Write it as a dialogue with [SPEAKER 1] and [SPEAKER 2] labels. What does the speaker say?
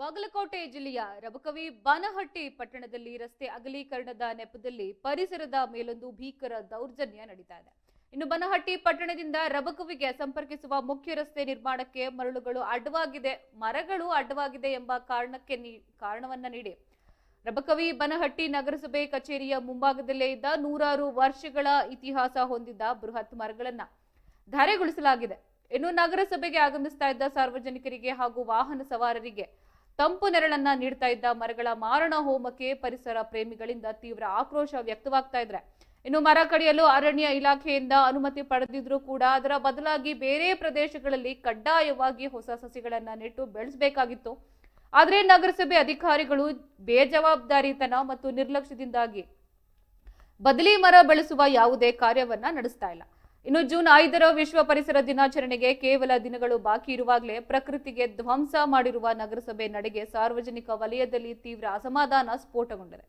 [SPEAKER 1] ಬಾಗಲಕೋಟೆ ಜಿಲ್ಲೆಯ ರಬಕವಿ ಬಾನಹಟ್ಟಿ ಪಟ್ಟಣದಲ್ಲಿ ರಸ್ತೆ ಅಗಲೀಕರಣದ ನೆಪದಲ್ಲಿ ಪರಿಸರದ ಮೇಲೊಂದು ಭೀಕರ ದೌರ್ಜನ್ಯ ನಡೀತಾ ಇದೆ. ಇನ್ನು ಬನಹಟ್ಟಿ ಪಟ್ಟಣದಿಂದ ರಬಕವಿಗೆ ಸಂಪರ್ಕಿಸುವ ಮುಖ್ಯ ರಸ್ತೆ ನಿರ್ಮಾಣಕ್ಕೆ ಮರಗಳು ಅಡ್ಡವಾಗಿದೆ ಎಂಬ ಕಾರಣವನ್ನ ನೀಡಿ ರಬಕವಿ ಬನಹಟ್ಟಿ ನಗರಸಭೆ ಕಚೇರಿಯ ಮುಂಭಾಗದಲ್ಲೇ ಇದ್ದ ನೂರಾರು ವರ್ಷಗಳ ಇತಿಹಾಸ ಹೊಂದಿದ್ದ ಬೃಹತ್ ಮರಗಳನ್ನ ಧರೆಗೊಳಿಸಲಾಗಿದೆ. ಇನ್ನು ನಗರಸಭೆಗೆ ಆಗಮಿಸ್ತಾ ಇದ್ದ ಸಾರ್ವಜನಿಕರಿಗೆ ಹಾಗೂ ವಾಹನ ಸವಾರರಿಗೆ ತಂಪು ನೆರಳನ್ನ ನೀಡ್ತಾ ಇದ್ದ ಮರಗಳ ಮಾರಣ ಹೋಮಕ್ಕೆ ಪರಿಸರ ಪ್ರೇಮಿಗಳಿಂದ ತೀವ್ರ ಆಕ್ರೋಶ ವ್ಯಕ್ತವಾಗ್ತಾ ಇದ್ರೆ. ಇನ್ನು ಮರ ಕಡಿಯಲು ಅರಣ್ಯ ಇಲಾಖೆಯಿಂದ ಅನುಮತಿ ಪಡೆದಿದ್ರು ಕೂಡ ಅದರ ಬದಲಾಗಿ ಬೇರೆ ಪ್ರದೇಶಗಳಲ್ಲಿ ಕಡ್ಡಾಯವಾಗಿ ಹೊಸ ಸಸಿಗಳನ್ನ ನೆಟ್ಟು ಬೆಳೆಸಬೇಕಾಗಿತ್ತು. ಆದ್ರೆ ನಗರಸಭೆ ಅಧಿಕಾರಿಗಳು ಬೇಜವಾಬ್ದಾರಿತನ ಮತ್ತು ನಿರ್ಲಕ್ಷ್ಯದಿಂದಾಗಿ ಬದಲಿ ಮರ ಬೆಳೆಸುವ ಯಾವುದೇ ಕಾರ್ಯವನ್ನ ನಡೆಸ್ತಾ ಇಲ್ಲ. ಇನ್ನು ಜೂನ್ 5ರ ವಿಶ್ವ ಪರಿಸರ ದಿನಾಚರಣೆಗೆ ಕೇವಲ ದಿನಗಳು ಬಾಕಿ ಇರುವಾಗಲೇ ಪ್ರಕೃತಿಗೆ ಧ್ವಂಸ ಮಾಡಿರುವ ನಗರಸಭೆ ನಡೆಗೆ ಸಾರ್ವಜನಿಕ ವಲಯದಲ್ಲಿ ತೀವ್ರ ಅಸಮಾಧಾನ ಸ್ಫೋಟಗೊಂಡಿದೆ.